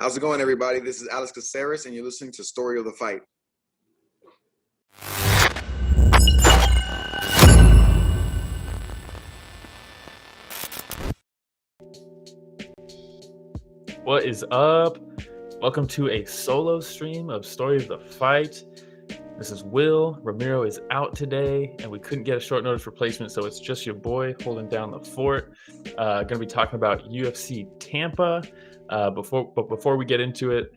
How's it going, everybody? This is Alex Caceres, and you're listening to Story of the Fight. What is up? Welcome to a solo stream of Story of the Fight. This is Will. Ramiro is out today, and we couldn't get a short notice replacement, so it's just your boy holding down the fort. Going to be talking about UFC Tampa. Before we get into it,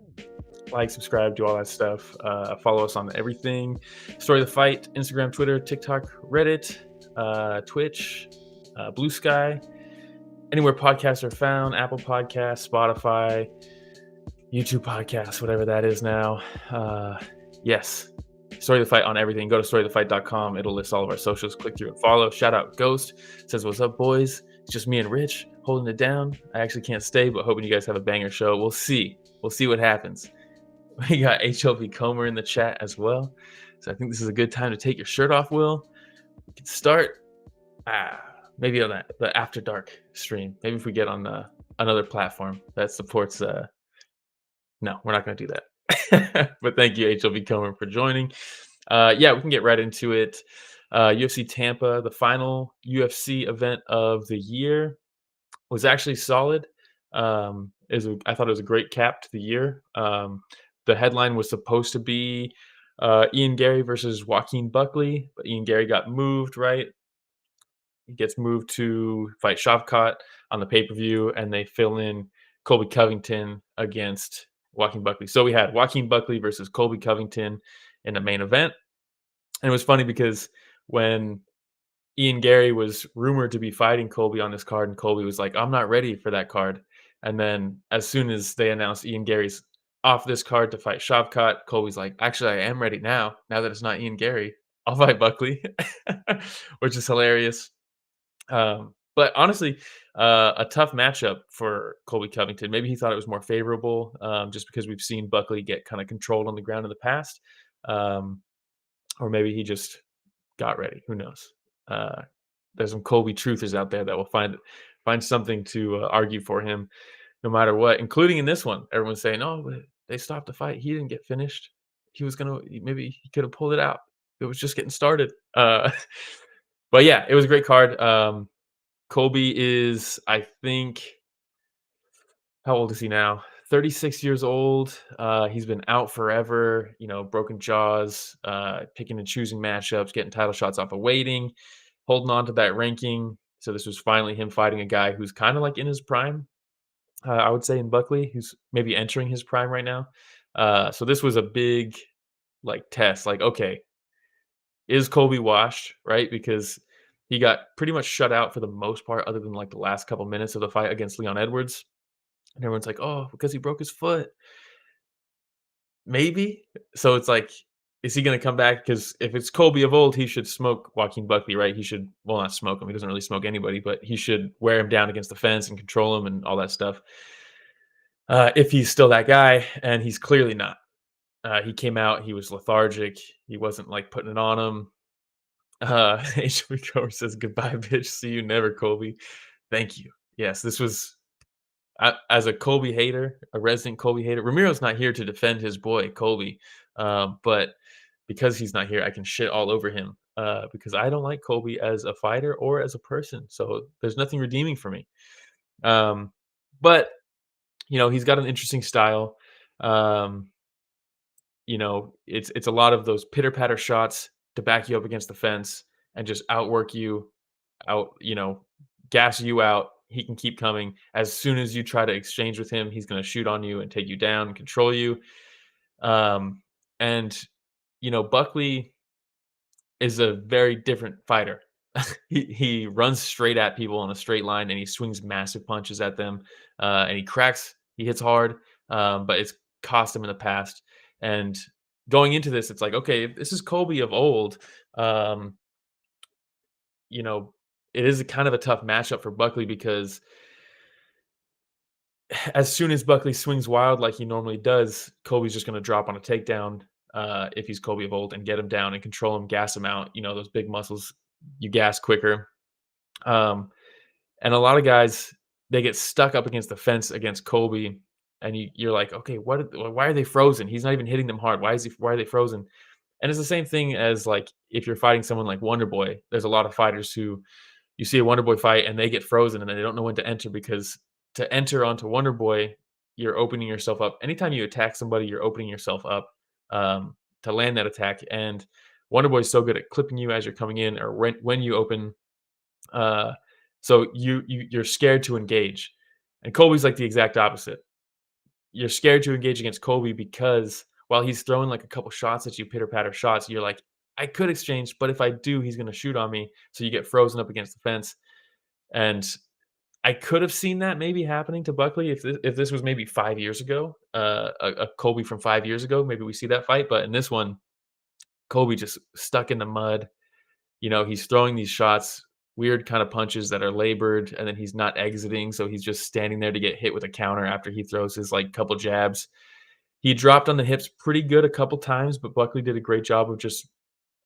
like, subscribe, do all that stuff. Follow us on everything. Story of the Fight, Instagram, Twitter, TikTok, Reddit, Twitch, Blue Sky. Anywhere podcasts are found, Apple Podcasts, Spotify, YouTube Podcasts, whatever that is now. Yes, Story of the Fight on everything. Go to storyofthefight.com. It'll list all of our socials. Click through and follow. Shout out Ghost. Says, what's up, boys? It's just me and Rich holding it down. I actually can't stay, but hoping you guys have a banger show. We'll see. We'll see what happens. We got HLV Comer in the chat as well. So I think this is a good time to take your shirt off, Will. We can start. Maybe on the After Dark stream. Maybe if we get on another platform that supports. No, we're not going to do that. But thank you, HLV Comer, for joining. We can get right into it. UFC Tampa, the final UFC event of the year, was actually solid. I thought it was a great cap to the year. The headline was supposed to be Ian Gary versus Joaquin Buckley, but Ian Gary got moved, right? He gets moved to fight Shavkat on the pay-per-view, and they fill in Colby Covington against Joaquin Buckley. So we had Joaquin Buckley versus Colby Covington in the main event. And it was funny because when Ian Gary was rumored to be fighting Colby on this card, and Colby was like, I'm not ready for that card. And then as soon as they announced Ian Gary's off this card to fight Shavkat, Colby's like, actually, I am ready now that it's not Ian Gary. I'll fight Buckley, which is hilarious. But honestly, a tough matchup for Colby Covington. Maybe he thought it was more favorable just because we've seen Buckley get kind of controlled on the ground in the past. Or maybe he just got ready. Who knows? There's some Colby truthers out there that will find something to argue for him no matter what, including in this one. Everyone's saying, oh, they stopped the fight. He didn't get finished. Maybe he could have pulled it out. It was just getting started. But yeah, it was a great card. Colby is, I think, how old is he now? 36 years old. He's been out forever, broken jaws, picking and choosing matchups, getting title shots off of waiting, holding on to that ranking. So this was finally him fighting a guy who's kind of like in his prime, I would say, in Buckley, who's maybe entering his prime right now. So this was a big test. Okay, is Colby washed, right? Because he got pretty much shut out for the most part, other than the last couple minutes of the fight against Leon Edwards. And everyone's like, oh, because he broke his foot. Maybe. So it's is he going to come back? Because if it's Colby of old, he should smoke Joaquin Buckley, right? He should, well, not smoke him. He doesn't really smoke anybody, but he should wear him down against the fence and control him and all that stuff. If he's still that guy, and he's clearly not. He came out, he was lethargic. He wasn't putting it on him. HB says, goodbye, bitch. See you never, Colby. Thank you. Yes, this was, as a Colby hater, a resident Colby hater. Ramiro's not here to defend his boy, Colby. But because he's not here, I can shit all over him because I don't like Colby as a fighter or as a person. So there's nothing redeeming for me. But, he's got an interesting style. It's a lot of those pitter-patter shots to back you up against the fence and just outwork you, gas you out. He can keep coming. As soon as you try to exchange with him, he's going to shoot on you and take you down and control you. Buckley is a very different fighter. He runs straight at people in a straight line, and he swings massive punches at them. And he cracks. He hits hard, but it's cost him in the past. And going into this, it's okay, if this is Colby of old, it is kind of a tough matchup for Buckley because as soon as Buckley swings wild like he normally does, Colby's just going to drop on a takedown if he's Colby of old and get him down and control him, gas him out. Those big muscles, you gas quicker. And a lot of guys, they get stuck up against the fence against Colby, and you're like, okay, why are they frozen? He's not even hitting them hard. Why are they frozen? And it's the same thing as like if you're fighting someone like Wonder Boy. There's a lot of fighters who you see a Wonder Boy fight and they get frozen and then they don't know when to enter, because to enter onto Wonder Boy, you're opening yourself up. Anytime you attack somebody, you're opening yourself up to land that attack. And Wonder Boy is so good at clipping you as you're coming in, or when you open. Uh, so you're scared to engage, and Colby's like the exact opposite. You're scared to engage against Colby because while he's throwing like a couple shots at you, pitter patter shots, you're like, I could exchange, but if I do, he's going to shoot on me. So you get frozen up against the fence. And I could have seen that maybe happening to Buckley if this was maybe 5 years ago, a Colby from 5 years ago. Maybe we see that fight. But in this one, Colby just stuck in the mud. He's throwing these shots, weird kind of punches that are labored, and then he's not exiting. So he's just standing there to get hit with a counter after he throws his like couple jabs. He dropped on the hips pretty good a couple times, but Buckley did a great job of just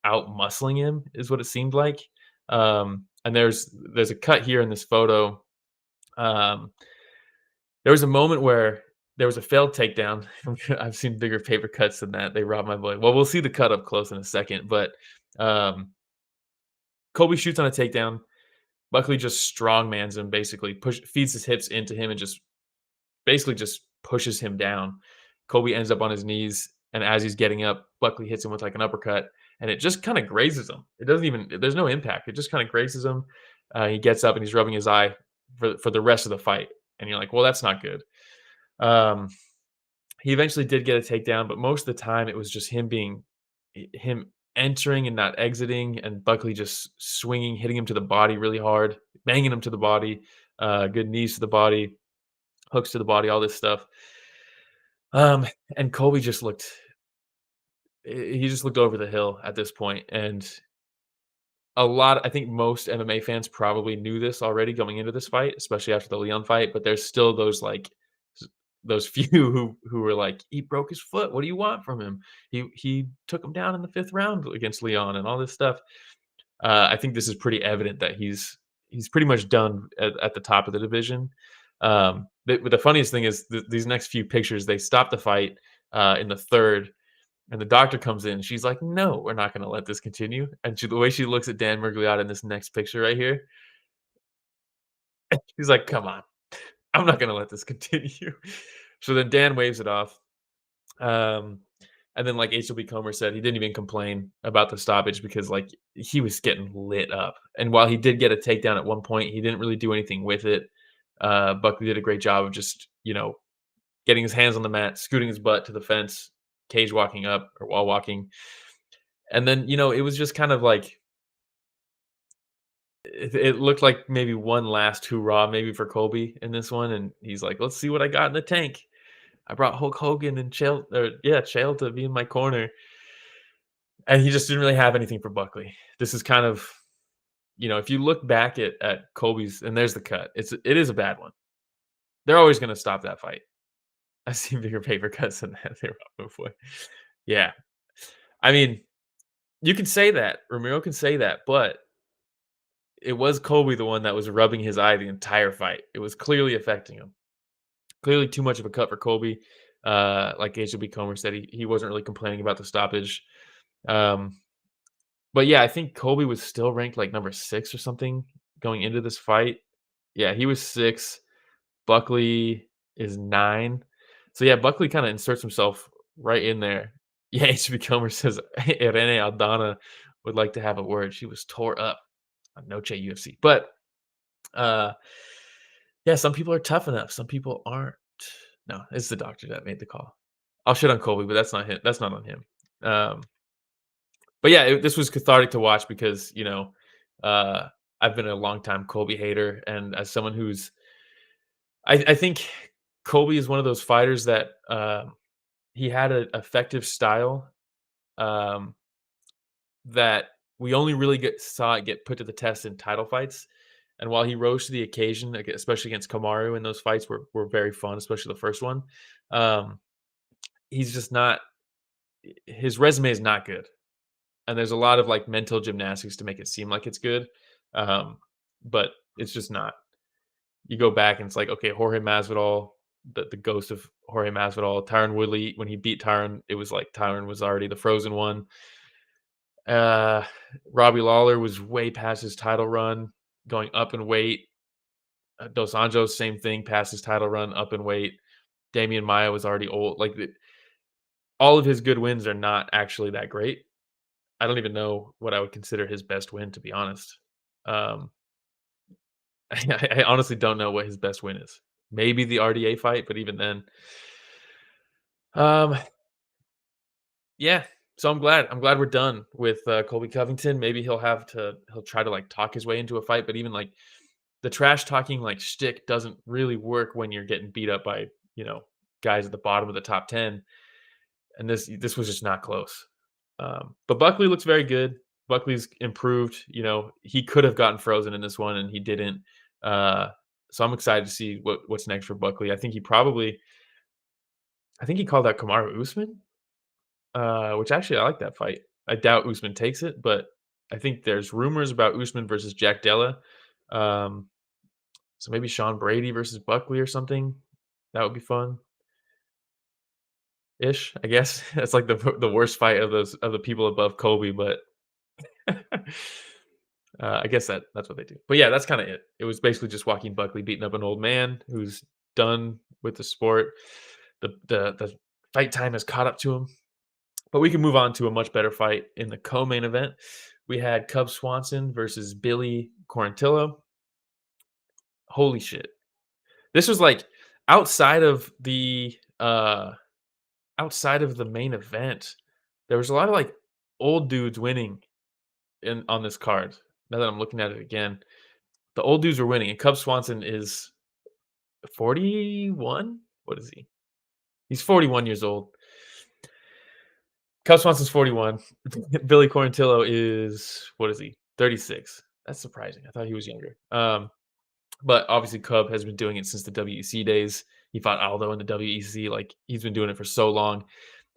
out muscling him, is what it seemed like. And there's a cut here in this photo. There was a moment where there was a failed takedown. I've seen bigger paper cuts than that. They robbed my boy. Well, we'll see the cut up close in a second, but um, Colby shoots on a takedown. Buckley just strongmans him, basically feeds his hips into him, and just basically just pushes him down. Colby ends up on his knees, and as he's getting up, Buckley hits him with like an uppercut, and it just kind of grazes him. It doesn't even, there's no impact. It just kind of grazes him. He gets up and he's rubbing his eye for the rest of the fight. And you're like, well, that's not good. Um, he eventually did get a takedown, but most of the time it was just him entering and not exiting, and Buckley just swinging, hitting him to the body really hard, banging him to the body, good knees to the body, hooks to the body, all this stuff. And Colby just looked over the hill at this point. And I think most MMA fans probably knew this already going into this fight, especially after the Leon fight, but there's still those few who were like, he broke his foot. What do you want from him? He took him down in the 5th round against Leon and all this stuff. I think this is pretty evident that he's pretty much done at the top of the division. But the funniest thing is these next few pictures, they stop the fight in the 3rd, and the doctor comes in. She's like, "No, we're not going to let this continue." And the way she looks at Dan Miragliotta in this next picture right here, she's like, "Come on, I'm not going to let this continue." So then Dan waves it off. And then, like HLB Comer said, he didn't even complain about the stoppage because, like, he was getting lit up. And while he did get a takedown at one point, he didn't really do anything with it. Buckley did a great job of just, getting his hands on the mat, scooting his butt to the fence, cage walking up or wall walking. And then, it was just kind of like, it looked like maybe one last hoorah maybe for Colby in this one. And he's like, let's see what I got in the tank. I brought Hulk Hogan and Chael to be in my corner. And he just didn't really have anything for Buckley. This is kind of, if you look back at Colby's, and there's the cut, it is a bad one. They're always going to stop that fight. I've seen bigger paper cuts than that. They were before. Yeah. I mean, you can say that. Ramiro can say that, but it was Colby the one that was rubbing his eye the entire fight. It was clearly affecting him. Clearly too much of a cut for Colby. Like HLB Comer said, he wasn't really complaining about the stoppage. But yeah, I think Colby was still ranked like number 6 or something going into this fight. Yeah, he was 6. Buckley is 9. So yeah, Buckley kind of inserts himself right in there. Yeah, HB Comer says Irene Aldana would like to have a word. She was tore up on Noche UFC. But yeah, some people are tough enough. Some people aren't. No, it's the doctor that made the call. I'll shit on Colby, but that's not him. That's not on him. But yeah, this was cathartic to watch because, I've been a long time Colby hater. And as someone who's, I think Colby is one of those fighters that he had an effective style that we only really saw it get put to the test in title fights. And while he rose to the occasion, especially against Kamaru, and those fights were very fun, especially the first one, he's just not, his resume is not good. And there's a lot of like mental gymnastics to make it seem like it's good. But it's just not. You go back and it's like, okay, Jorge Masvidal, the ghost of Jorge Masvidal. Tyron Woodley, when he beat Tyron, it was like Tyron was already the frozen one. Uh, Robbie Lawler was way past his title run, going up in weight. Dos Anjos, same thing, past his title run, up in weight. Damian Maia was already old. Like all of his good wins are not actually that great. I don't even know what I would consider his best win, to be honest. Um, I honestly don't know what his best win is. Maybe the RDA fight, but even then, um, yeah. So I'm glad. I'm glad we're done with Colby Covington. Maybe he'll try to like talk his way into a fight, but even like the trash talking like shtick doesn't really work when you're getting beat up by guys at the bottom of the top 10. And this was just not close. But Buckley looks very good. Buckley's improved. He could have gotten frozen in this one, and he didn't. So I'm excited to see what's next for Buckley. I think he called out Kamaru Usman, which actually I like that fight. I doubt Usman takes it, but I think there's rumors about Usman versus Jack Della. Um, so maybe Sean Brady versus Buckley or something. That would be fun. Ish, I guess. That's like the worst fight of the people above Colby, but I guess that's what they do. But yeah, that's kind of it. It was basically just Joaquin Buckley beating up an old man who's done with the sport. The fight time has caught up to him. But we can move on to a much better fight in the co-main event. We had Cub Swanson versus Billy Quarantillo. Holy shit! This was like outside of the main event. There was a lot of like old dudes winning on this card. Now that I'm looking at it again, the old dudes were winning, and Cub Swanson is 41. What is he? He's 41 years old. Cub Swanson's 41. Billy Quarantillo is, what is he? 36. That's surprising. I thought he was younger. But obviously Cub has been doing it since the WEC days. He fought Aldo in the WEC. Like he's been doing it for so long.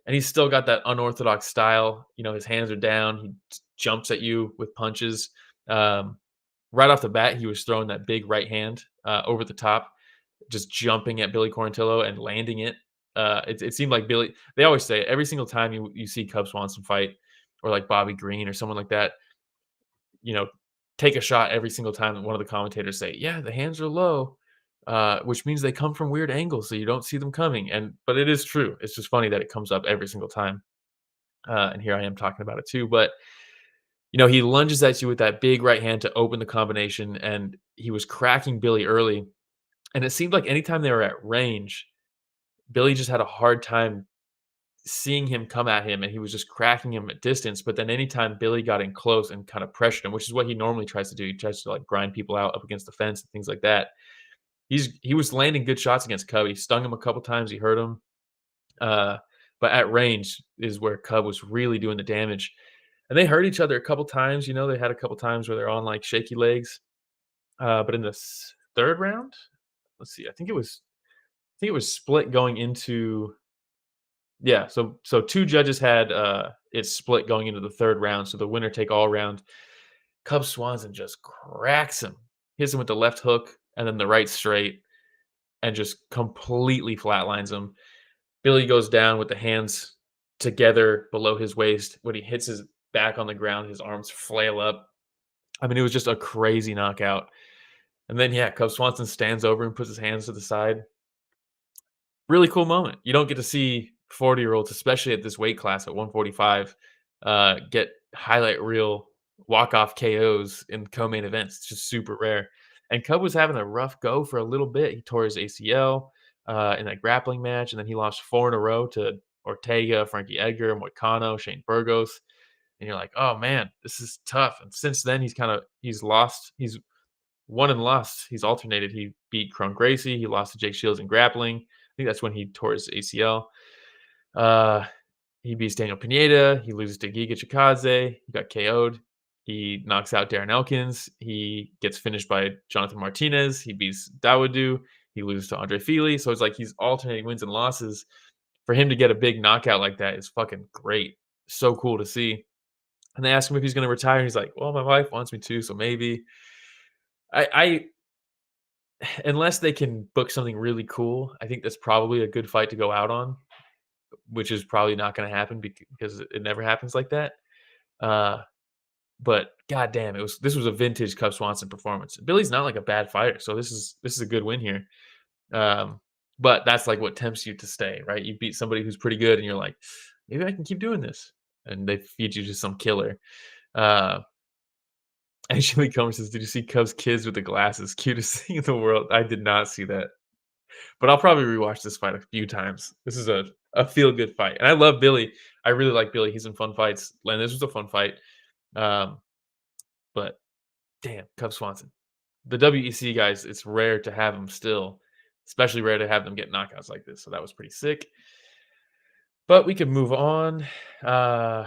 And he's still got that unorthodox style. His hands are down. He jumps at you with punches. Right off the bat, he was throwing that big right hand over the top, just jumping at Billy Quarantillo and landing it. It seemed like Billy. They always say every single time you see Cub Swanson fight, or like Bobby Green or someone like that, you know, take a shot every single time that one of the commentators say, "Yeah, the hands are low," which means they come from weird angles, so you don't see them coming. But it is true. It's just funny that it comes up every single time. And here I am talking about it too. But he lunges at you with that big right hand to open the combination, and he was cracking Billy early. And it seemed like anytime they were at range, Billy just had a hard time seeing him come at him, and he was just cracking him at distance. But then anytime Billy got in close and kind of pressured him, which is what he normally tries to do, he tries to like grind people out up against the fence and things like that. He was landing good shots against Cub. He stung him a couple times. He hurt him. But at range is where Cub was really doing the damage. And they hurt each other a couple times. They had a couple times where they're on like shaky legs. But in the third round, let's see. I think it was split going into. Yeah, so two judges had it split going into the third round. So the winner take all round. Cub Swanson just cracks him, hits him with the left hook and then the right straight, and just completely flatlines him. Billy goes down with the hands together below his waist. When he hits his back on the ground, his arms flail up. I mean, it was just a crazy knockout. And then, yeah, Cub Swanson stands over and puts his hands to the side. Really cool moment. You don't get to see 40-year-olds, especially at this weight class at 145, get highlight reel walk-off KOs in co-main events. It's just super rare. And Cub was having a rough go for a little bit. He tore his ACL in that grappling match, and then he lost 4 in a row to Ortega, Frankie Edgar, Moicano, Shane Burgos. And you're like, oh man, this is tough. And since then, he's lost. He's won and lost. He's alternated. He beat Cron Gracie. He lost to Jake Shields in grappling. I think that's when he tore his ACL. He beats Daniel Pineda. He loses to Giga Chikadze. He got KO'd. He knocks out Darren Elkins. He gets finished by Jonathan Martinez. He beats Dawoodu. He loses to Andre Fili. So it's like he's alternating wins and losses. For him to get a big knockout like that is fucking great. So cool to see. And they ask him if he's going to retire. He's like, well, my wife wants me to, so maybe. I unless they can book something really cool, I think that's probably a good fight to go out on, which is probably not going to happen because it never happens like that. Uh, but goddamn, this was a vintage Cub Swanson performance. Billy's not like a bad fighter, so this is a good win here. Um, but that's like what tempts you to stay, right? You beat somebody who's pretty good, and you're like, maybe I can keep doing this, and they feed you to some killer. Uh, Actually, Comer says, "Did you see Cubs kids with the glasses? Cutest thing in the world." I did not see that, but I'll probably rewatch this fight a few times. This is a feel good fight, and I love Billy. I really like Billy. He's in fun fights, and this was a fun fight. Um, but damn, Cub Swanson, the WEC guys, it's rare to have them still, especially rare to have them get knockouts like this. So that was pretty sick. But we can move on to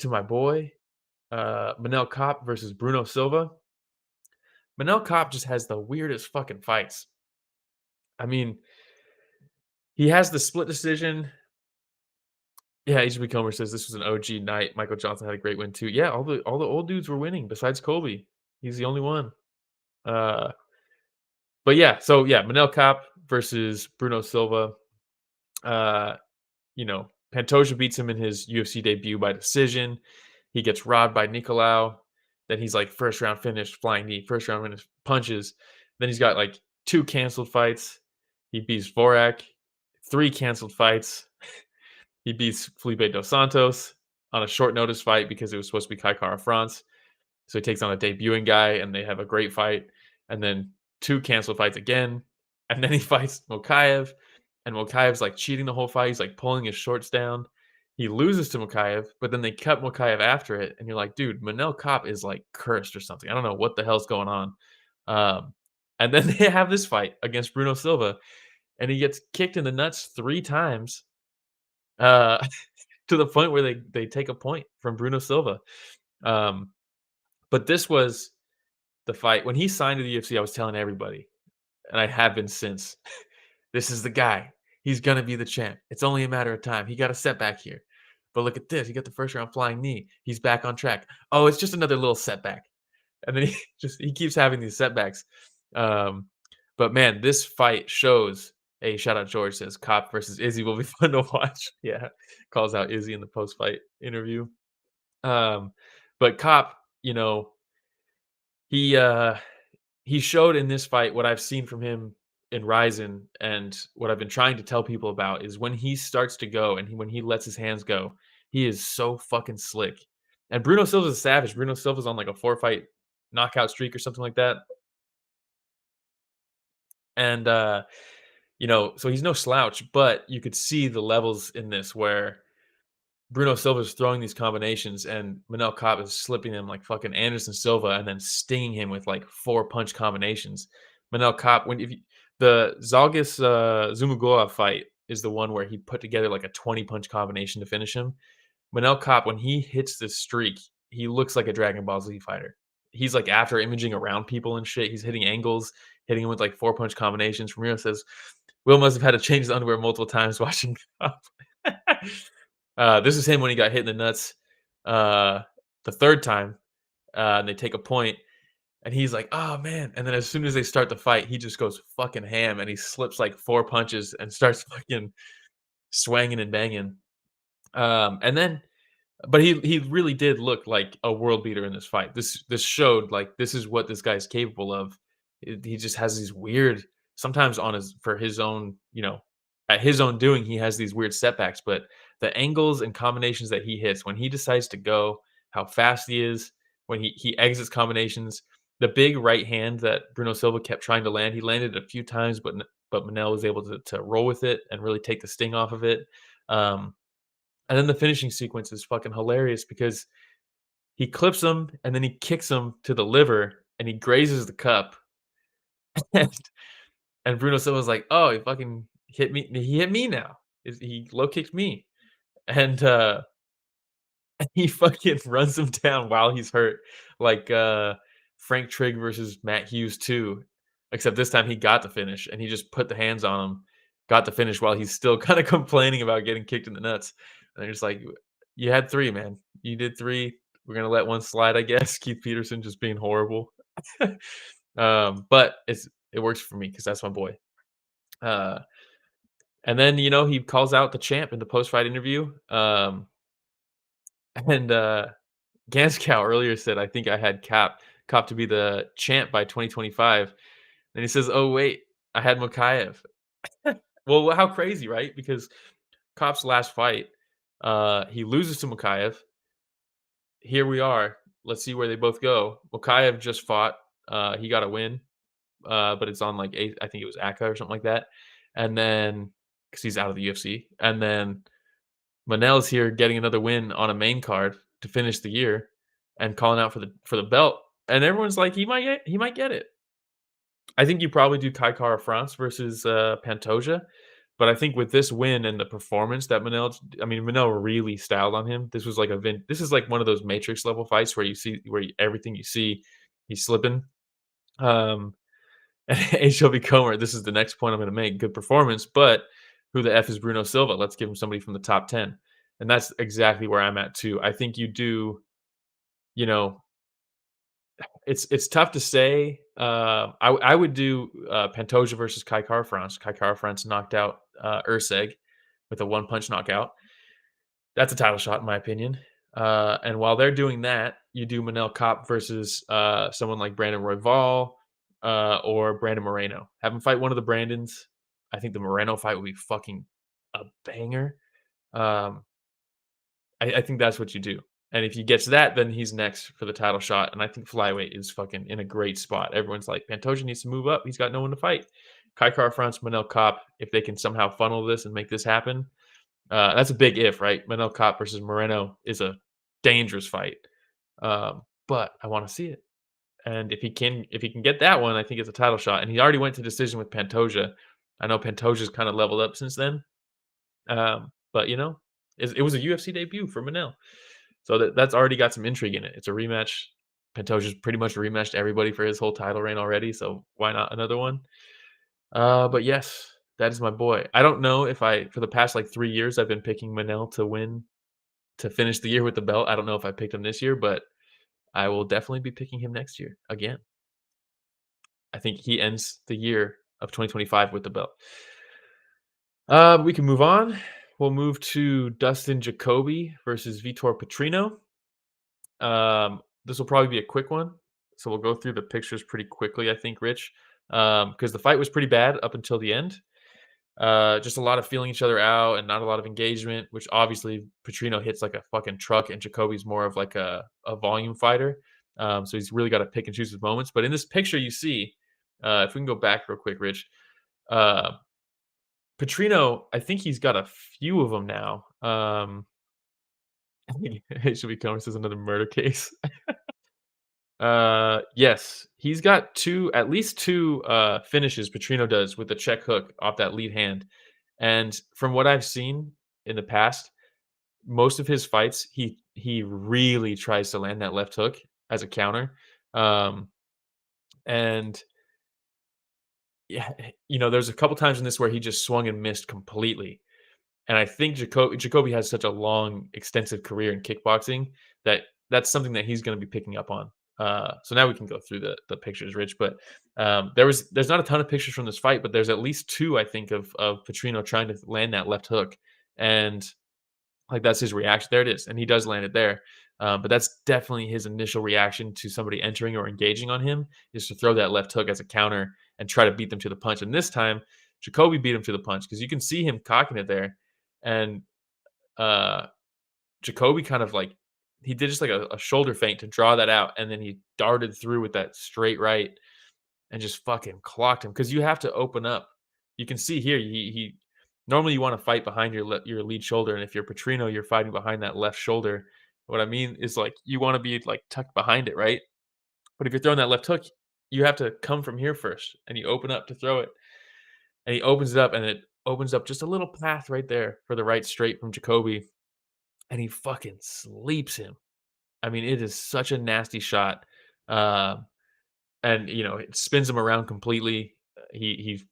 my boy Manel Kape versus Bruno Silva. Manel Kape just has the weirdest fucking fights. I mean, he has the split decision. Yeah, HB Comer says this was an OG night. Michael Johnson had a great win too. Yeah, all the old dudes were winning besides Colby. He's the only one. Uh, but yeah, so yeah, Manel Kape versus Bruno Silva. Uh, Pantoja beats him in his UFC debut by decision. He gets robbed by Nicolau. Then he's like first round finish, flying knee, first round finish, punches. Then he's got like 2 canceled fights. He beats Vorak, 3 canceled fights. He beats Felipe Dos Santos on a short notice fight because it was supposed to be Kai Kara France. So he takes on a debuting guy and they have a great fight. And then 2 canceled fights again. And then he fights Mokaev. And Mokaev's like cheating the whole fight. He's like pulling his shorts down. He loses to Mokaev, but then they cut Mokaev after it. And you're like, dude, Manel Kape is like cursed or something. I don't know what the hell's going on. And then they have this fight against Bruno Silva. And he gets kicked in the nuts 3 times. Uh, to the point where they take a point from Bruno Silva. Um, but this was the fight when he signed to the UFC. I was telling everybody, and I have been since. This is the guy. He's gonna be the champ. It's only a matter of time. He got a setback here, but look at this. He got the first round flying knee. He's back on track. Oh, it's just another little setback, and then he keeps having these setbacks. Um, but man, this fight shows. Hey, shout out George says Kape versus Izzy will be fun to watch. Yeah, calls out Izzy in the post fight interview. Um, but Kape, you know, he uh he showed in this fight what I've seen from him in Ryzen, and what I've been trying to tell people about is when he starts to go and when he lets his hands go, he is so fucking slick. And Bruno Silva's a savage. Bruno Silva's on like a 4-fight knockout streak or something like that. And so he's no slouch, but you could see the levels in this where Bruno Silva is throwing these combinations and Manel Kape is slipping them like fucking Anderson Silva and then stinging him with like 4-punch combinations. Manel Kape, the Zalgis Zumugula fight is the one where he put together like a 20-punch combination to finish him. Manel Kape, when he hits this streak, he looks like a Dragon Ball Z fighter. He's like after imaging around people and shit. He's hitting angles, hitting him with like 4-punch combinations. Ramiro says, Will must have had to change his underwear multiple times watching Kape. This is him when he got hit in the nuts the 3rd time. And they take a point, and he's like, "Oh man!" And then as soon as they start the fight, he just goes fucking ham, and he slips like 4 punches and starts fucking swanging and banging. And then, but he really did look like a world beater in this fight. This showed like this is what this guy's capable of. He just has these weird, sometimes on his for his own, at his own doing, he has these weird setbacks. But the angles and combinations that he hits when he decides to go, how fast he is when he exits combinations. The big right hand that Bruno Silva kept trying to land, he landed it a few times, but Manel was able to roll with it and really take the sting off of it. Um, and then the finishing sequence is fucking hilarious because he clips him and then he kicks him to the liver and he grazes the cup. and, and Bruno Silva's like, "Oh, he fucking hit me. He hit me now. He low kicked me." And he fucking runs him down while he's hurt, like Frank Trigg versus Matt Hughes too. Except this time he got the finish and he just put the hands on him, got the finish while he's still kind of complaining about getting kicked in the nuts. And they're just like, "You had 3, man. You did 3. We're gonna let 1 slide, I guess." Keith Peterson just being horrible. But It works for me because that's my boy. Uh, and then he calls out the champ in the post fight interview. And Ganskow earlier said, I think I had Kape to be the champ by 2025. And he says, oh wait, I had Mokaev. Well, how crazy, right? Because Kape's last fight, he loses to Mokaev. Here we are. Let's see where they both go. Mokaev just fought. He got a win, but it's on like I think it was ACA or something like that. And then because he's out of the UFC, and then Manel's here getting another win on a main card to finish the year, and calling out for the belt. And everyone's like, he might get it. I think you probably do Kai Kara France versus Pantoja. But I think with this win and the performance that Manel really styled on him. This was like this is like one of those Matrix level fights where you see everything you see, he's slipping. Um, and HLB Comer, this is the next point I'm going to make. Good performance, but who the F is Bruno Silva? Let's give him somebody from the top 10. And that's exactly where I'm at too. I think you do, you know, it's tough to say. I would do Pantoja versus Kai Kara France. Kai Kara France knocked out Urseg with a one punch knockout. That's a title shot in my opinion. And while they're doing that, you do Manel Kape versus someone like Brandon Royval or Brandon Moreno. Have him fight one of the Brandons. I think the Moreno fight would be fucking a banger. I think that's what you do. And if he gets that, then he's next for the title shot. And I think flyweight is fucking in a great spot. Everyone's like, Pantoja needs to move up. He's got no one to fight. Kai Kara France, Manel Kape, if they can somehow funnel this and make this happen, that's a big if, right? Manel Kape versus Moreno is a dangerous fight. But I want to see it. And if he can get that one, I think it's a title shot. And he already went to decision with Pantoja. I know Pantoja's kind of leveled up since then. But it was a UFC debut for Manel. So that's already got some intrigue in it. It's a rematch. Pantoja's pretty much rematched everybody for his whole title reign already, so why not another one? But yes, that is my boy. I don't know if for the past like 3 years, I've been picking Manel to finish the year with the belt. I don't know if I picked him this year, but I will definitely be picking him next year again. I think he ends the year of 2025 with the belt. We can move on. We'll move to Dustin Jacoby versus Vitor Petrino. This will probably be a quick one, so we'll go through the pictures pretty quickly, I think, Rich, because the fight was pretty bad up until the end. Just a lot of feeling each other out and not a lot of engagement, which obviously Petrino hits like a fucking truck, and Jacoby's more of like a volume fighter. So he's really got to pick and choose his moments. But in this picture, you see, if we can go back real quick, Rich, Petrino, I think he's got a few of them now. It should be coming. This is another murder case. Yes, he's got at least two finishes. Petrino does with the check hook off that lead hand, and from what I've seen in the past, most of his fights, he really tries to land that left hook as a counter, and yeah, there's a couple times in this where he just swung and missed completely. And I think Jacoby has such a long, extensive career in kickboxing that that's something that he's going to be picking up on. So now we can go through the pictures, Rich. But there's not a ton of pictures from this fight, but there's at least two, I think, of Petrino trying to land that left hook, and like that's his reaction. There it is, and he does land it there. But that's definitely his initial reaction to somebody entering or engaging on him, is to throw that left hook as a counter and try to beat them to the punch. And this time, Jacoby beat him to the punch because you can see him cocking it there. And Jacoby kind of like, he did just like a shoulder feint to draw that out, and then he darted through with that straight right and just fucking clocked him, because you have to open up. You can see here, he normally you want to fight behind your lead shoulder, and if you're Petrino, you're fighting behind that left shoulder. What I mean is, like, you want to be like tucked behind it, right? But if you're throwing that left hook, you have to come from here first, and you open up to throw it. And he opens it up, and it opens up just a little path right there for the right straight from Jacoby, and he fucking sleeps him. I mean, it is such a nasty shot, and it spins him around completely. He's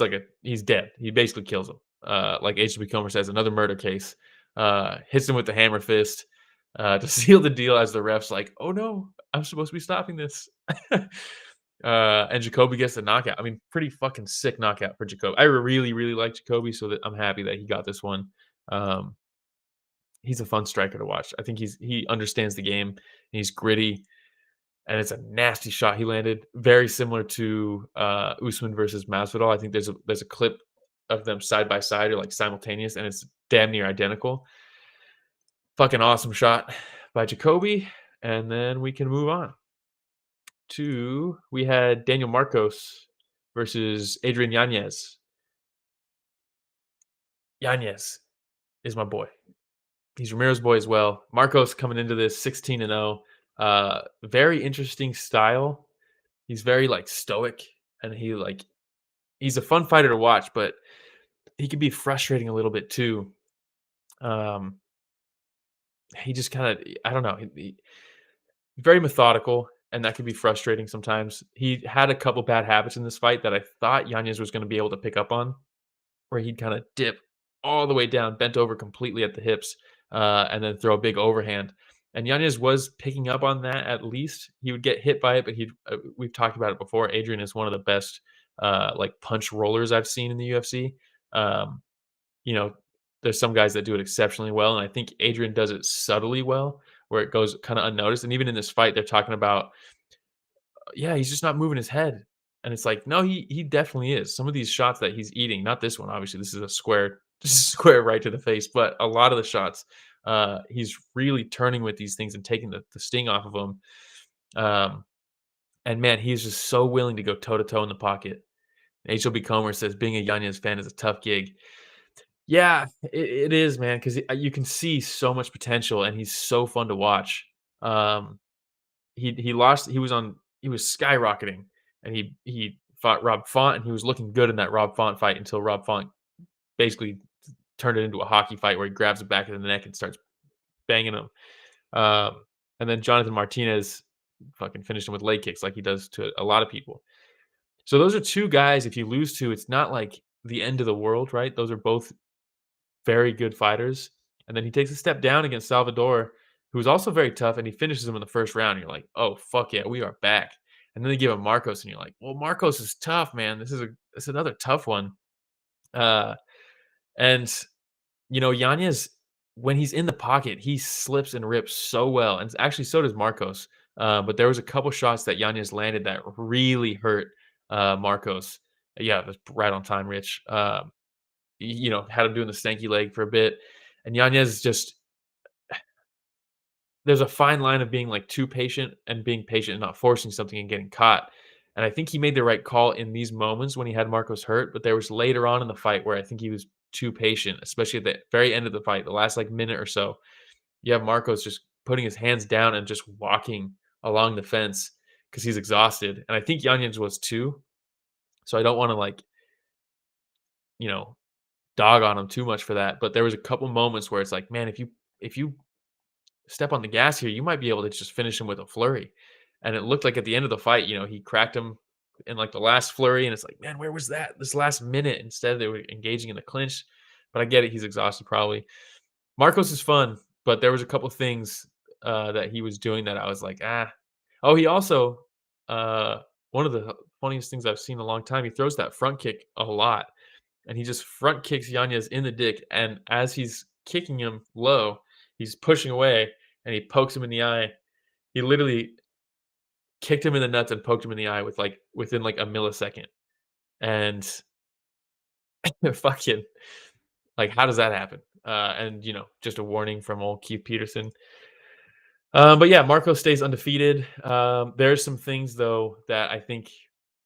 dead. He basically kills him. Like HB Comer says, another murder case. Hits him with the hammer fist to seal the deal, as the ref's like, "Oh no, I'm supposed to be stopping this." And Jacoby gets the knockout. I mean, pretty fucking sick knockout for Jacoby. I really, really like Jacoby, so that I'm happy that he got this one. Um, he's a fun striker to watch. I think he understands the game. And he's gritty, and it's a nasty shot he landed. Very similar to Usman versus Masvidal. I think there's a clip of them side by side or like simultaneous, and it's damn near identical. Fucking awesome shot by Jacoby, and then we can move on to we had Daniel Marcos versus Adrian Yanez. Yanez is my boy. He's Ramiro's boy as well. Marcos coming into this 16-0. Very interesting style. He's very like stoic, and he's a fun fighter to watch, but he can be frustrating a little bit too. Um, he just kind of I don't know. Very methodical, and that could be frustrating sometimes. He had a couple bad habits in this fight that I thought Yanez was going to be able to pick up on, where he'd kind of dip all the way down, bent over completely at the hips, and then throw a big overhand. And Yanez was picking up on that at least. He would get hit by it, but we've talked about it before. Adrian is one of the best like punch rollers I've seen in the UFC. Um, you know, there's some guys that do it exceptionally well, and I think Adrian does it subtly well, where it goes kind of unnoticed. And even in this fight, they're talking about, yeah, he's just not moving his head. And it's like, no, he definitely is. Some of these shots that he's eating, not this one, obviously, this is a square, just square right to the face, but a lot of the shots, he's really turning with these things and taking the sting off of them. Um, and man, he's just so willing to go toe to toe in the pocket. HLB Comer says being a Yanez fan is a tough gig. Yeah, it is, man, because you can see so much potential, and he's so fun to watch. Um, he lost. He was skyrocketing, and he fought Rob Font, and he was looking good in that Rob Font fight until Rob Font basically turned it into a hockey fight where he grabs the back of the neck and starts banging him. And then Jonathan Martinez fucking finished him with leg kicks like he does to a lot of people. So those are two guys. If you lose to, it's not like the end of the world, right? Those are both very good fighters. And then he takes a step down against Salvador, who's also very tough, and he finishes him in the first round. You're like, oh fuck yeah, we are back. And then they give him Marcos, and you're like, well, Marcos is tough, man. This is another tough one. Uh, and Yanez, when he's in the pocket, he slips and rips so well, and actually so does Marcos. But there was a couple shots that Yanez landed that really hurt Marcos. Yeah, that's right on time, Rich. Had him doing the stanky leg for a bit. And Yanez just there's a fine line of being like too patient and being patient and not forcing something and getting caught. And I think he made the right call in these moments when he had Marcos hurt, but there was later on in the fight where I think he was too patient, especially at the very end of the fight, the last like minute or so. You have Marcos just putting his hands down and just walking along the fence because he's exhausted. And I think Yanez was too. So I don't want to you know, dog on him too much for that. But there was a couple moments where it's like, man, if you step on the gas here, you might be able to just finish him with a flurry. And it looked like at the end of the fight, he cracked him in like the last flurry. And it's like, man, where was that this last minute? Instead, they were engaging in the clinch. But I get it. He's exhausted probably. Marcos is fun, but there was a couple things that he was doing that I was like, ah. Oh, he also, one of the funniest things I've seen in a long time, he throws that front kick a lot. And he just front kicks Yanez in the dick. And as he's kicking him low, he's pushing away and he pokes him in the eye. He literally kicked him in the nuts and poked him in the eye within like a millisecond. And fucking like, how does that happen? And just a warning from old Keith Peterson. But yeah, Marco stays undefeated. There's some things though that I think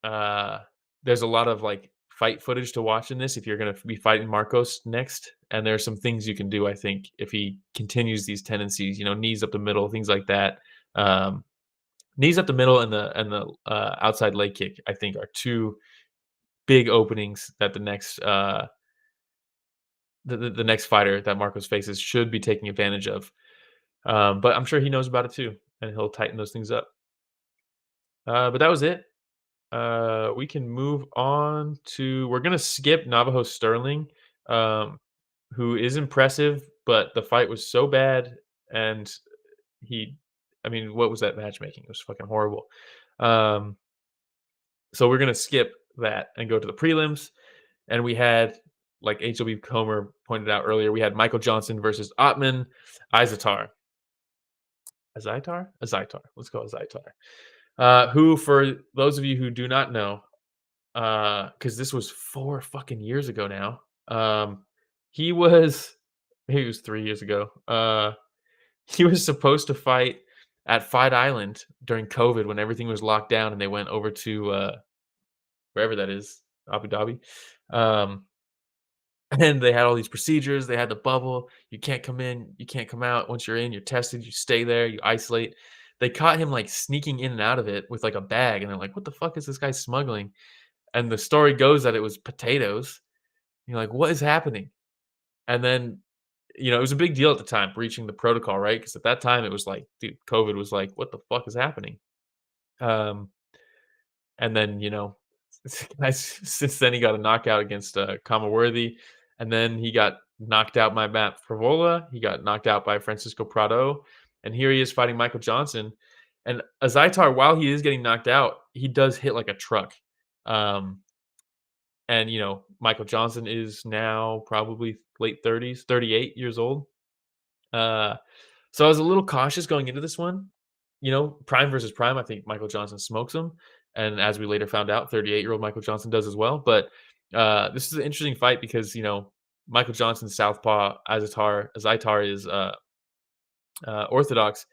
there's a lot of like fight footage to watch in this if you're going to be fighting Marcos next. And there's some things you can do, I think, if he continues these tendencies, knees up the middle, things like that. Knees up the middle and the outside leg kick, I think, are two big openings that the next the next fighter that Marcos faces should be taking advantage of. But I'm sure he knows about it too, and he'll tighten those things up. But that was it. We can move on to we're gonna skip Navajo Sterling, um, who is impressive, but the fight was so bad, and I mean, what was that matchmaking? It was fucking horrible. Um, So we're gonna skip that and go to the prelims. And we had, like HLB Comer pointed out earlier, we had Michael Johnson versus Ottman Azaitar. Azaitar? Azaitar. Let's go Azaitar. Who, for those of you who do not know, because this was 4 fucking years ago now. He was maybe it was 3 years ago. He was supposed to fight at Fight Island during COVID when everything was locked down and they went over to wherever that is, Abu Dhabi. Um, and they had all these procedures. They had the bubble. You can't come in, you can't come out. Once you're in, you're tested. You stay there. You isolate. They caught him like sneaking in and out of it with like a bag, and they're like, "What the fuck is this guy smuggling?" And the story goes that it was potatoes. You're like, "What is happening?" And then, it was a big deal at the time, breaching the protocol, right? Because at that time, it was like, dude, COVID was like, "What the fuck is happening?" Um, and then, since then he got a knockout against Kamaworthy, and then he got knocked out by Matt Favola. He got knocked out by Francisco Prado, and here he is fighting Michael Johnson. And Azaitar, while he is getting knocked out, he does hit like a truck. Um, and Michael Johnson is now probably late 30s, 38 years old. Uh, so I was a little cautious going into this one. Prime versus prime, I think Michael Johnson smokes him. And as we later found out, 38-year-old Michael Johnson does as well. But this is an interesting fight because, Michael Johnson's southpaw, Azaitar is orthodox.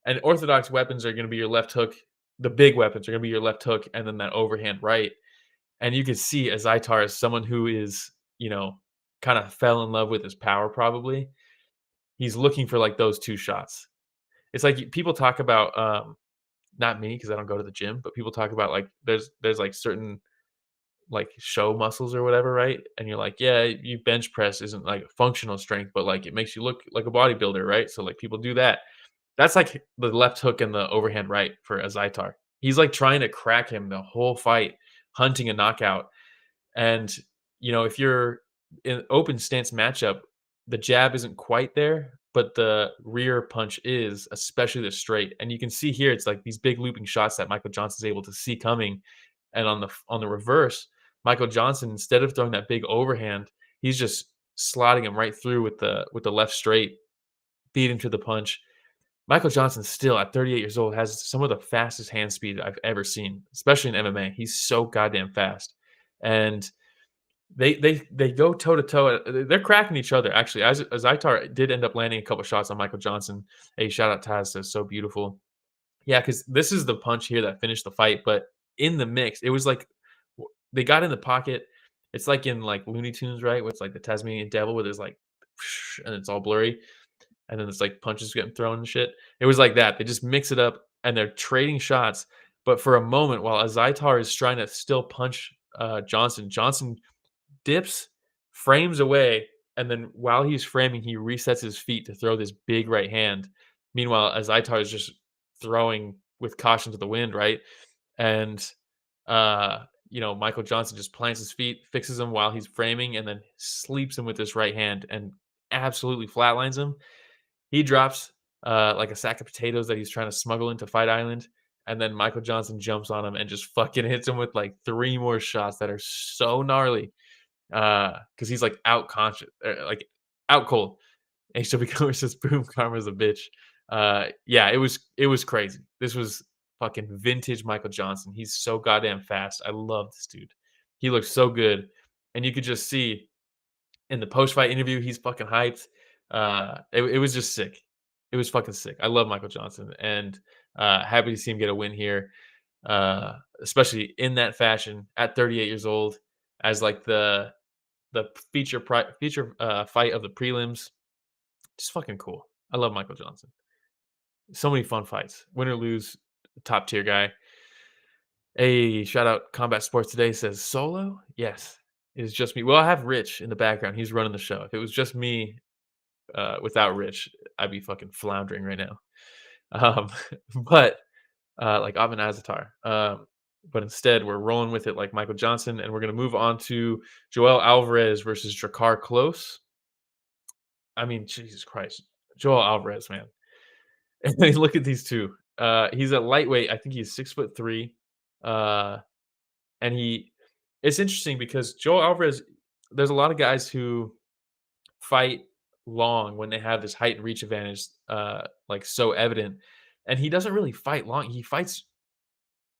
And orthodox weapons are going to be your left hook. The big weapons are going to be your left hook and then that overhand right. And you can see Azaitar as someone who is, kind of fell in love with his power probably. He's looking for like those 2 shots. It's like people talk about, not me because I don't go to the gym, but people talk about like there's like certain like show muscles or whatever, right? And you're like, yeah, you bench press isn't like functional strength, but like it makes you look like a bodybuilder, right? So like people do that. That's like the left hook and the overhand right for Azaitar. He's like trying to crack him the whole fight, hunting a knockout. And, if you're in open stance matchup, the jab isn't quite there, but the rear punch is, especially the straight. And you can see here, it's like these big looping shots that Michael Johnson's able to see coming. And on the reverse, Michael Johnson, instead of throwing that big overhand, he's just slotting him right through with the left straight, beat him to the punch. Michael Johnson still at 38 years old has some of the fastest hand speed I've ever seen, especially in MMA. He's so goddamn fast. And they go toe to toe. They're cracking each other actually. As Azaitar did end up landing a couple shots on Michael Johnson. Hey, shout out Taz says so beautiful. Yeah, because this is the punch here that finished the fight. But in the mix, it was like they got in the pocket. It's like in like Looney Tunes, right? With like the Tasmanian Devil, where there's like and it's all blurry, and then it's like punches getting thrown and shit. It was like that. They just mix it up and they're trading shots. But for a moment, while Azaitar is trying to still punch Johnson dips, frames away, and then while he's framing, he resets his feet to throw this big right hand. Meanwhile, Azaitar is just throwing with caution to the wind, right? And Michael Johnson just plants his feet, fixes him while he's framing, and then sleeps him with this right hand and absolutely flatlines him. He drops like a sack of potatoes that he's trying to smuggle into Fight Island. And then Michael Johnson jumps on him and just fucking hits him with like 3 more shots that are so gnarly because he's like out conscious, like out cold. HW Comer says, "Boom, karma's a bitch." Yeah, it was crazy. This was fucking vintage Michael Johnson. He's so goddamn fast. I love this dude. He looks so good, and you could just see in the post fight interview, he's fucking hyped. It was just sick. It was fucking sick. I love Michael Johnson, and happy to see him get a win here, especially in that fashion at 38 years old, as like the feature fight of the prelims. Just fucking cool. I love Michael Johnson. So many fun fights. Win or lose, top tier guy. Hey, shout out Combat Sports Today says solo. Yes, it is just me. Well, I have Rich in the background. He's running the show. If it was just me without Rich, I'd be fucking floundering right now. Um, but like Ottman Azaitar. But instead, we're rolling with it like Michael Johnson, and we're going to move on to Joel Alvarez versus Drakkar Klose. I mean, Jesus Christ, Joel Alvarez, man. I mean, look at these two. He's a lightweight. I think he's 6'3". And it's interesting because Joe Alvarez, there's a lot of guys who fight long when they have this height and reach advantage, like so evident. And he doesn't really fight long. He fights.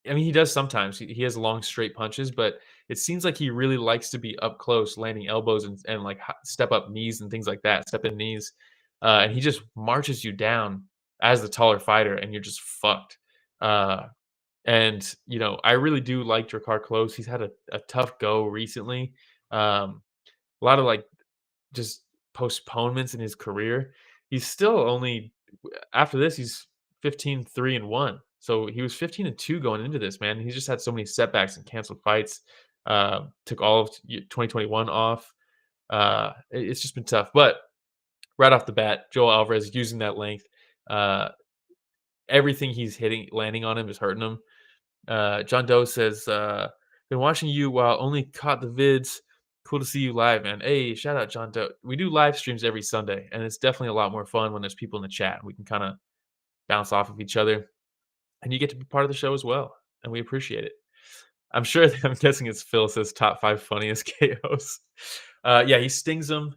I mean, he does sometimes. He has long straight punches, but it seems like he really likes to be up close, landing elbows and like step up knees and things like that, step in knees, and he just marches you down as the taller fighter, and you're just fucked. Uh, and I really do like Drakkar Close. He's had a tough go recently. A lot of like just postponements in his career. He's still only after this, he's 15-3-1. So he was 15-2 going into this, man. He's just had so many setbacks and canceled fights. Took all of 2021 off. It's just been tough. But right off the bat, Joel Alvarez using that length. Uh, Everything he's hitting, landing on him is hurting him. John Doe says, been watching you while only caught the vids. Cool to see you live, man. Hey, shout out John Doe. We do live streams every Sunday, and it's definitely a lot more fun when there's people in the chat. We can kind of bounce off of each other, and you get to be part of the show as well, and we appreciate it. I'm sure. I'm guessing it's Phil says top 5 funniest KOs. Yeah, he stings him.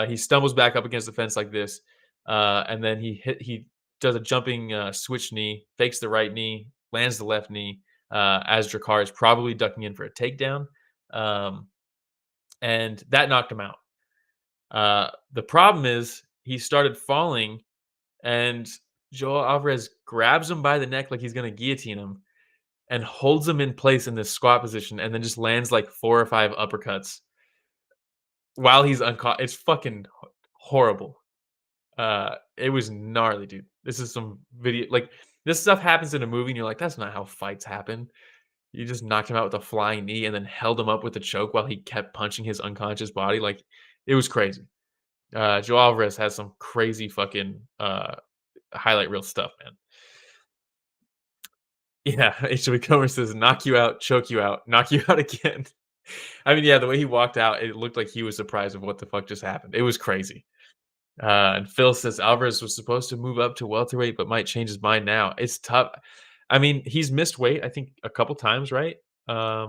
He stumbles back up against the fence like this, and then he does a jumping switch knee, fakes the right knee, lands the left knee, as Drakkar is probably ducking in for a takedown, and that knocked him out. The problem is he started falling, and Joel Alvarez grabs him by the neck like he's going to guillotine him, and holds him in place in this squat position, and then just lands like 4 or 5 uppercuts while he's uncaught. It's fucking horrible. It was gnarly, dude. This is some video like this stuff happens in a movie, and you're like, that's not how fights happen. You just knocked him out with a flying knee and then held him up with a choke while he kept punching his unconscious body. Like it was crazy. Joe Alvarez has some crazy fucking highlight reel stuff, man. Yeah, HW Comer says, knock you out, choke you out, knock you out again. I mean, yeah, the way he walked out, it looked like he was surprised of what the fuck just happened. It was crazy. And Phil says Alvarez was supposed to move up to welterweight, but might change his mind now. It's tough. I mean, he's missed weight, I think, a couple times, right? At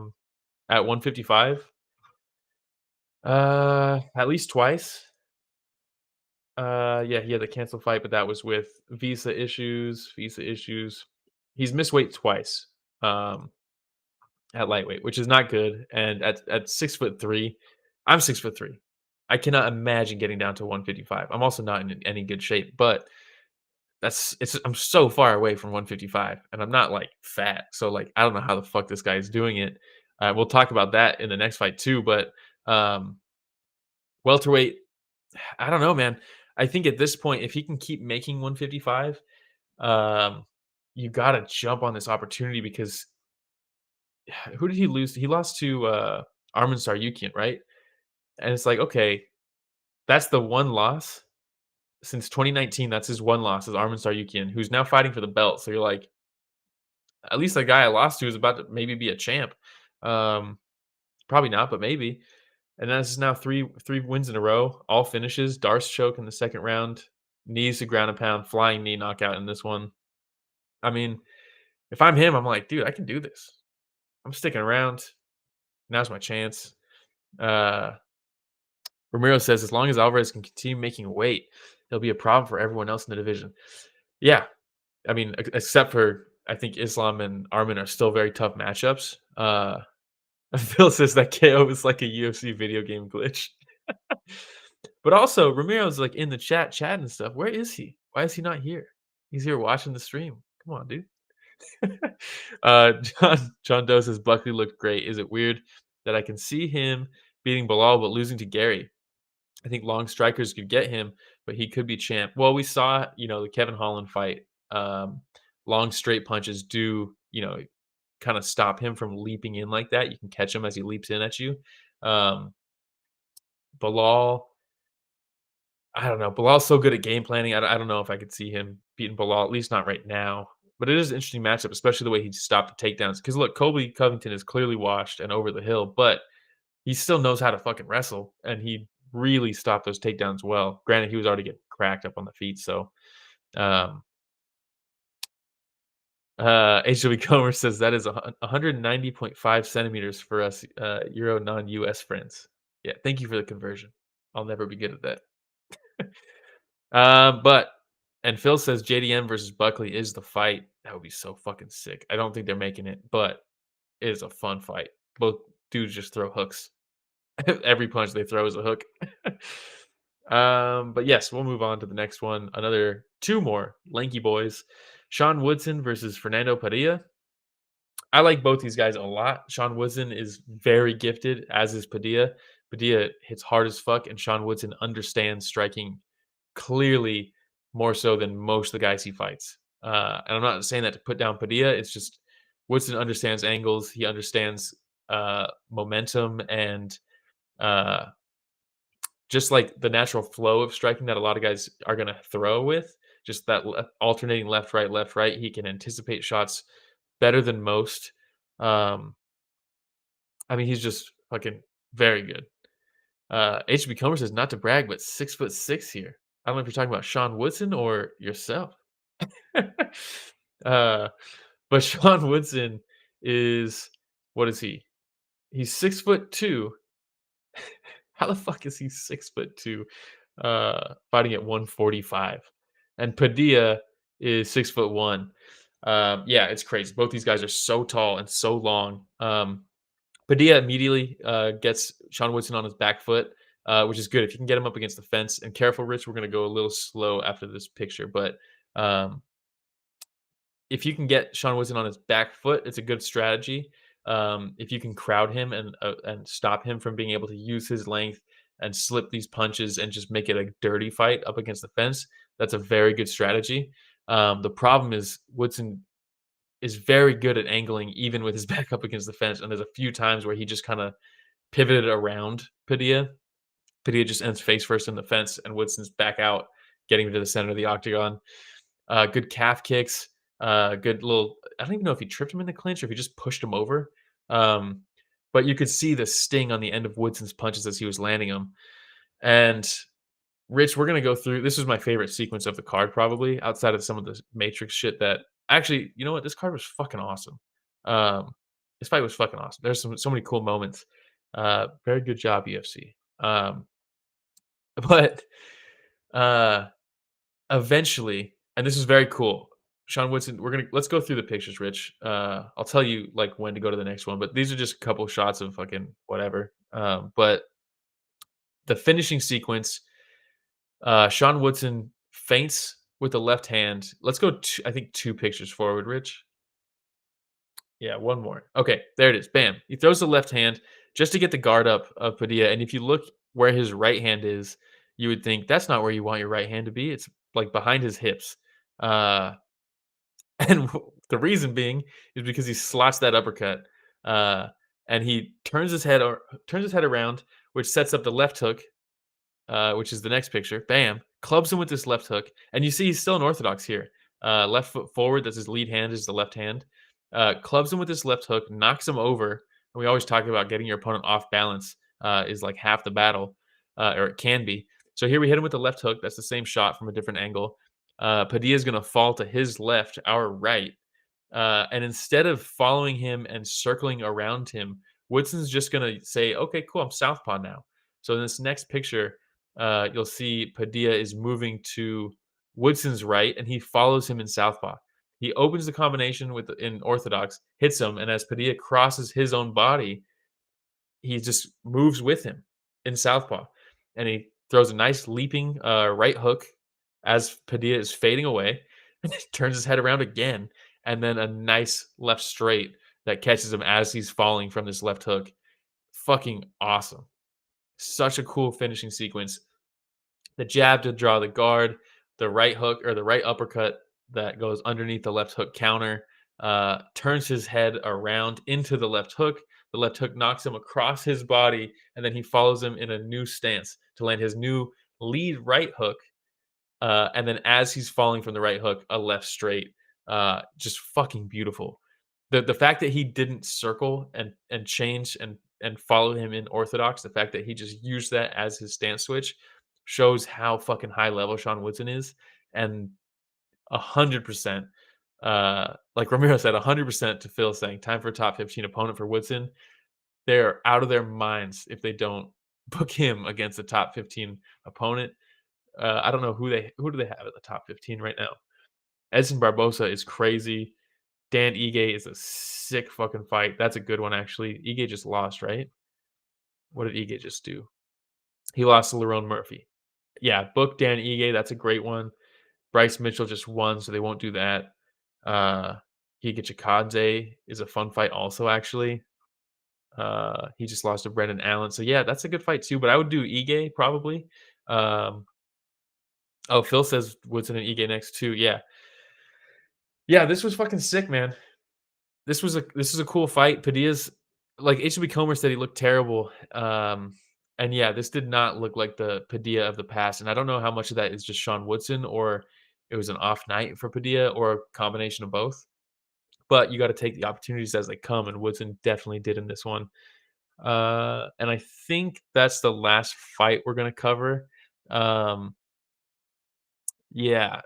155. At least twice. Yeah, he had the cancel fight, but that was with visa issues. He's missed weight twice. At lightweight, which is not good. And at 6'3", I'm 6'3". I cannot imagine getting down to 155. I'm also not in any good shape, but I'm so far away from 155, and I'm not like fat. So like I don't know how the fuck this guy is doing it. We'll talk about that in the next fight too. But welterweight, I don't know, man. I think at this point, if he can keep making 155, you got to jump on this opportunity because who did he lose to? He lost to Arman Saryukian, right? And it's like, okay, that's the one loss since 2019. That's his one loss is Arman Saryukian, who's now fighting for the belt. So you're like, at least the guy I lost to is about to maybe be a champ. Probably not, but maybe. And this is now three wins in a row, all finishes. Darce choke in the second round, knees to ground and pound, flying knee knockout in this one. I mean, if I'm him, I'm like, dude, I can do this. I'm sticking around. Now's my chance. Ramiro says, as long as Alvarez can continue making weight, he'll be a problem for everyone else in the division. Yeah. I mean, except for, I think Islam and Arman are still very tough matchups. Phil says that KO is like a UFC video game glitch. But also, Ramiro's like in the chat and stuff. Where is he? Why is he not here? He's here watching the stream. Come on, dude. John Doe says Buckley looked great. Is it weird that I can see him beating Bilal but losing to Gary? I think long strikers could get him, but he could be champ. Well, we saw, the Kevin Holland fight. Long straight punches do, kind of stop him from leaping in like that. You can catch him as he leaps in at you. Bilal, I don't know. Bilal's so good at game planning. I don't know if I could see him beating Bilal, at least not right now. But it is an interesting matchup, especially the way he stopped the takedowns. Because look, Colby Covington is clearly washed and over the hill, but he still knows how to fucking wrestle, and he really stopped those takedowns well. Granted, he was already getting cracked up on the feet, so HW Comer says that is 190.5 centimeters for us Euro non-US friends. Yeah, thank you for the conversion. I'll never be good at that. But and Phil says JDM versus Buckley is the fight. That would be so fucking sick. I don't think they're making it, but it is a fun fight. Both dudes just throw hooks. Every punch they throw is a hook. But yes, we'll move on to the next one. Another two more lanky boys. Sean Woodson versus Fernando Padilla. I like both these guys a lot. Sean Woodson is very gifted, as is Padilla. Padilla hits hard as fuck, and Sean Woodson understands striking clearly more so than most of the guys he fights. And I'm not saying that to put down Padilla. It's just Woodson understands angles. He understands momentum and uh, just like the natural flow of striking that a lot of guys are going to throw with. Just that alternating left, right, left, right. He can anticipate shots better than most. I mean, he's just fucking very good. HB Comer says not to brag, but 6'6" here. I don't know if you're talking about Sean Woodson or yourself. uh, but Sean Woodson is what is he? He's 6'2". How the fuck is he 6'2"? Fighting at 145, and Padilla is 6'1". Yeah, it's crazy. Both these guys are so tall and so long. Padilla immediately gets Sean Woodson on his back foot, which is good if you can get him up against the fence. And careful, Rich, we're going to go a little slow after this picture, but um, if you can get Sean Woodson on his back foot, it's a good strategy. If you can crowd him and stop him from being able to use his length and slip these punches and just make it a dirty fight up against the fence, that's a very good strategy. The problem is Woodson is very good at angling even with his back up against the fence, and there's a few times where he just kind of pivoted around Padilla. Padilla just ends face first in the fence, and Woodson's back out, getting to the center of the octagon. Good calf kicks. Good little. I don't even know if he tripped him in the clinch or if he just pushed him over. Um, but you could see the sting on the end of Woodson's punches as he was landing them. And Rich, we're gonna go through. This is my favorite sequence of the card, probably outside of some of the Matrix shit. That actually, you know what? This card was fucking awesome. Um, this fight was fucking awesome. There's so many cool moments. Very good job, UFC. But uh, eventually, and this is very cool. Sean Woodson, let's go through the pictures, Rich. I'll tell you like when to go to the next one, but these are just a couple shots of fucking whatever. But the finishing sequence, Sean Woodson feints with the left hand. Let's go. I think two pictures forward, Rich. Yeah, one more. Okay, there it is. Bam. He throws the left hand just to get the guard up of Padilla. And if you look where his right hand is, you would think that's not where you want your right hand to be. It's like behind his hips. Uh, and the reason being is because he slots that uppercut, uh, and he turns his head around, which sets up the left hook, which is the next picture. Bam, clubs him with this left hook, and you see he's still unorthodox here. Left foot forward. That's his lead hand. Is the left hand. Clubs him with this left hook, knocks him over. And we always talk about getting your opponent off balance is like half the battle, or it can be. So here we hit him with the left hook. That's the same shot from a different angle. Padilla is going to fall to his left, our right. And instead of following him and circling around him, Woodson's just going to say, okay, cool, I'm southpaw now. So in this next picture, you'll see Padilla is moving to Woodson's right, and he follows him in southpaw. He opens the combination in orthodox, hits him, and as Padilla crosses his own body, he just moves with him in southpaw, and he throws a nice leaping right hook as Padilla is fading away, and he turns his head around again, and then a nice left straight that catches him as he's falling from this left hook. Fucking awesome. Such a cool finishing sequence. The jab to draw the guard, the right hook or the right uppercut that goes underneath the left hook counter, turns his head around into the left hook. The left hook knocks him across his body, and then he follows him in a new stance to land his new lead right hook. And then as he's falling from the right hook, a left straight. Just fucking beautiful. The fact that he didn't circle and change and follow him in orthodox, the fact that he just used that as his stance switch shows how fucking high level Sean Woodson is. And 100%, Like Ramiro said, 100% to Phil saying time for a top 15 opponent for Woodson. They're out of their minds if they don't book him against a top 15 opponent. I don't know who do they have at the top 15 right now. Edson Barbosa is crazy. Dan Ige is a sick fucking fight. That's a good one, actually. Ige just lost, right? What did Ige just do? He lost to Lerone Murphy. Yeah, book Dan Ige. That's a great one. Bryce Mitchell just won, so they won't do that. Higa Chikadze is a fun fight also, actually. He just lost to Brendan Allen. So, yeah, that's a good fight too, but I would do Ige probably. Um, Phil says Woodson and Ige next too. Yeah. Yeah, this was fucking sick, man. This is a cool fight. Padilla's like HB Comer said he looked terrible. And yeah, this did not look like the Padilla of the past. And I don't know how much of that is just Sean Woodson or it was an off night for Padilla or a combination of both. But you got to take the opportunities as they come, and Woodson definitely did in this one. And I think that's the last fight we're gonna cover. Um, yeah,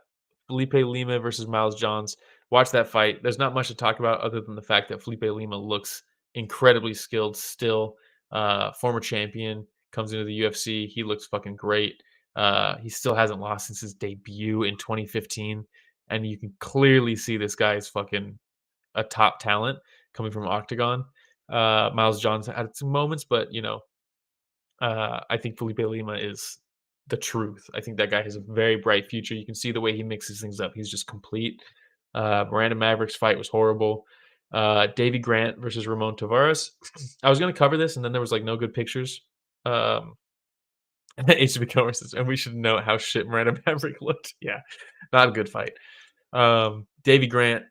Felipe Lima versus Miles Johns. Watch that fight. There's not much to talk about other than the fact that Felipe Lima looks incredibly skilled still. Former champion comes into the UFC. He looks fucking great. He still hasn't lost since his debut in 2015, and you can clearly see this guy is fucking a top talent coming from Octagon. Miles Johns had some moments, but I think Felipe Lima is the truth. I think that guy has a very bright future. You can see the way he mixes things up. He's just complete. Miranda Maverick's fight was horrible. Davey Grant versus Ramon Taveras. I was going to cover this, and then there was like no good pictures. HB Comer's, and we should note how shit Miranda Maverick looked. Yeah, not a good fight. Davey Grant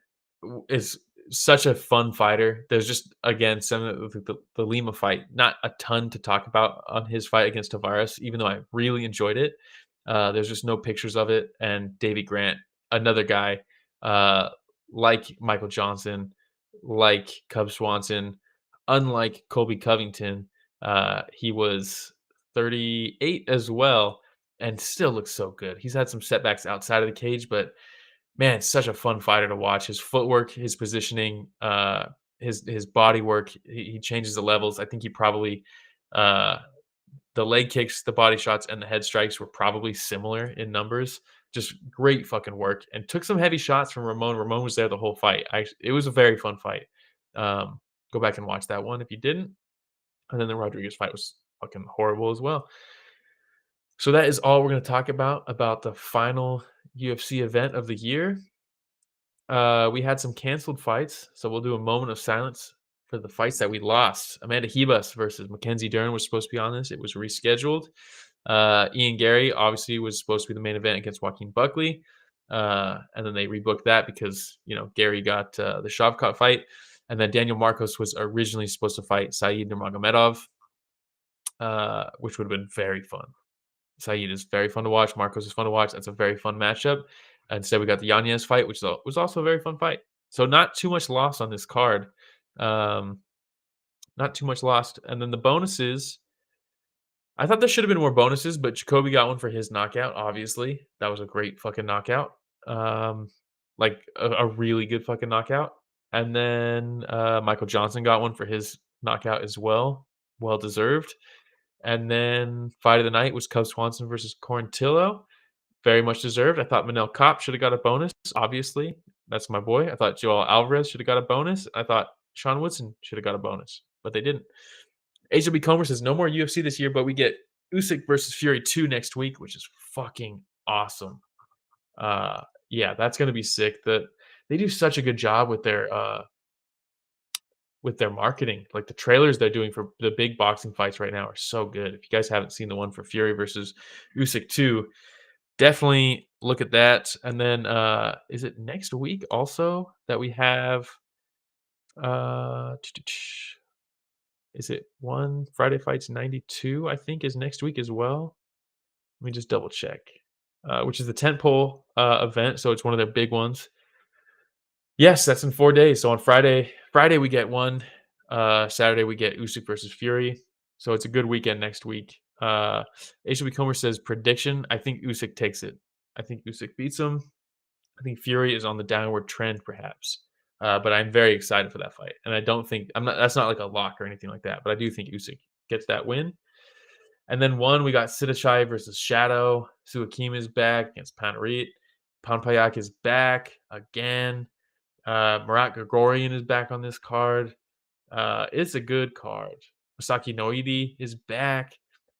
is such a fun fighter. There's just again some of the Lima fight, not a ton to talk about on his fight against Tavares, even though I really enjoyed it. There's just no pictures of it. And Davey Grant, another guy, uh, like Michael Johnson, like Cub Swanson, unlike Colby Covington, he was 38 as well and still looks so good. He's had some setbacks outside of the cage, but man, such a fun fighter to watch. His footwork, his positioning, his body work, he changes the levels. I think he probably uh, the leg kicks, the body shots, and the head strikes were probably similar in numbers. Just great fucking work, and took some heavy shots from Ramon. Ramon was there the whole fight. It was a very fun fight. Go back and watch that one if you didn't. And then the Rodriguez fight was fucking horrible as well. So that is all we're going to talk about the final UFC event of the year. We had some canceled fights, so we'll do a moment of silence for the fights that we lost. Amanda Ribas versus Mackenzie Dern was supposed to be on this. It was rescheduled. Ian Gary obviously was supposed to be the main event against Joaquin Buckley, and then they rebooked that because Gary got the Shavkat fight, and then Daniel Marcos was originally supposed to fight Saeed Nurmagomedov, which would have been very fun. Saeed is very fun to watch. Marcos is fun to watch. That's a very fun matchup. Instead, we got the Yanez fight, which was also a very fun fight. So not too much lost on this card. Not too much lost. And then the bonuses, I thought there should have been more bonuses, but Jacoby got one for his knockout, obviously. That was a great fucking knockout. Like a really good fucking knockout. And then Michael Johnson got one for his knockout as well. Well deserved. And then fight of the night was Cub Swanson versus Quarantillo. Very much deserved. I thought Manel Kape should have got a bonus, obviously. That's my boy. I thought Joel Alvarez should have got a bonus. I thought Sean Woodson should have got a bonus, but they didn't. HW Comer says no more UFC this year, but we get Usyk versus Fury 2 next week, which is fucking awesome. Yeah, that's going to be sick. They do such a good job with their marketing. Like the trailers they're doing for the big boxing fights right now are so good. If you guys haven't seen the one for Fury versus Usyk 2, definitely look at that. And then is it next week also that we have is it one Friday Fights 92, I think is next week as well. Let me just double check. Which is the tentpole event, so it's one of their big ones. Yes, that's in 4 days. So on Friday we get one. Saturday we get Usyk versus Fury. So it's a good weekend next week. HB Comer says prediction. I think Usyk takes it. I think Usyk beats him. I think Fury is on the downward trend, perhaps. But I'm very excited for that fight, and I don't think I'm not. That's not like a lock or anything like that. But I do think Usyk gets that win. And then one, we got Sidashai versus Shadow. Suakim is back against Panarit. Panpayak is back again. Murat Gregorian is back on this card. It's a good card. Masaki Noidi is back.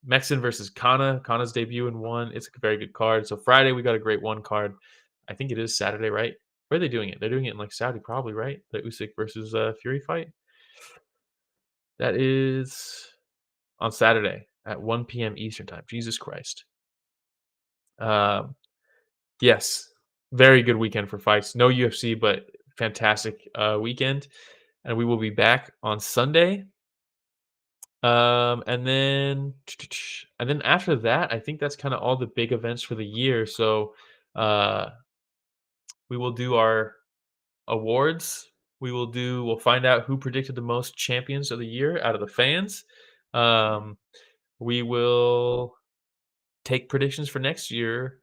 Mexen versus Kana. Kana's debut in one. It's a very good card. So Friday we got a great one card. I think it is Saturday, right? Where are they doing it? They're doing it in like Saudi, probably, right? The Usyk versus Fury fight. That is on Saturday at 1 p.m. Eastern time. Jesus Christ. Um, yes, very good weekend for fights. No UFC, but fantastic weekend. And we will be back on Sunday. And then after that, I think that's kind of all the big events for the year. So uh, we will do our awards. We'll find out who predicted the most champions of the year out of the fans. We will take predictions for next year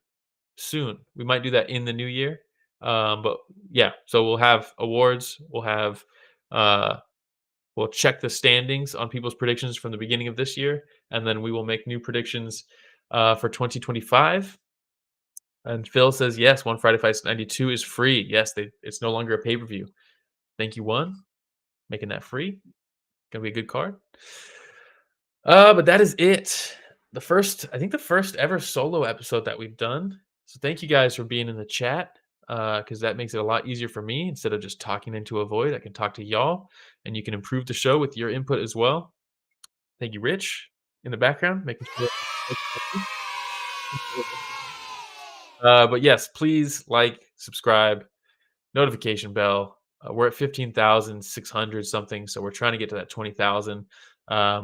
soon. We might do that in the new year. But yeah, so we'll have awards. Uh, we'll check the standings on people's predictions from the beginning of this year, and then we will make new predictions for 2025. And Phil says yes, One Friday Fights 92 is free. Yes, it's no longer a pay per view. Thank you, One, making that free. Gonna be a good card. But that is it. I think the first ever solo episode that we've done. So thank you guys for being in the chat, because that makes it a lot easier for me. Instead of just talking into a void, I can talk to y'all, and you can improve the show with your input as well. Thank you, Rich, in the background, making sure. But yes, please like, subscribe, notification bell. We're at 15,600 something, so we're trying to get to that 20,000.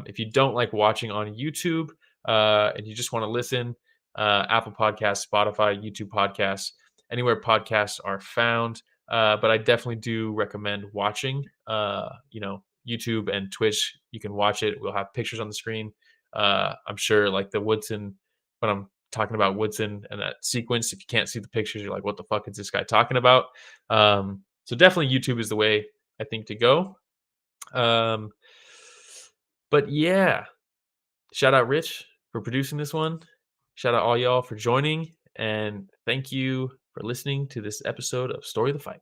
If you don't like watching on YouTube and you just want to listen, Apple Podcasts, Spotify, YouTube Podcasts, anywhere podcasts are found. But I definitely do recommend watching. YouTube and Twitch. You can watch it. We'll have pictures on the screen. I'm sure, like the Woodson, when I'm talking about Woodson and that sequence, if you can't see the pictures, you're like, what the fuck is this guy talking about? So definitely YouTube is the way I think to go. But yeah, shout out Rich for producing this one. Shout out all y'all for joining. And thank you for listening to this episode of Story of the Fight.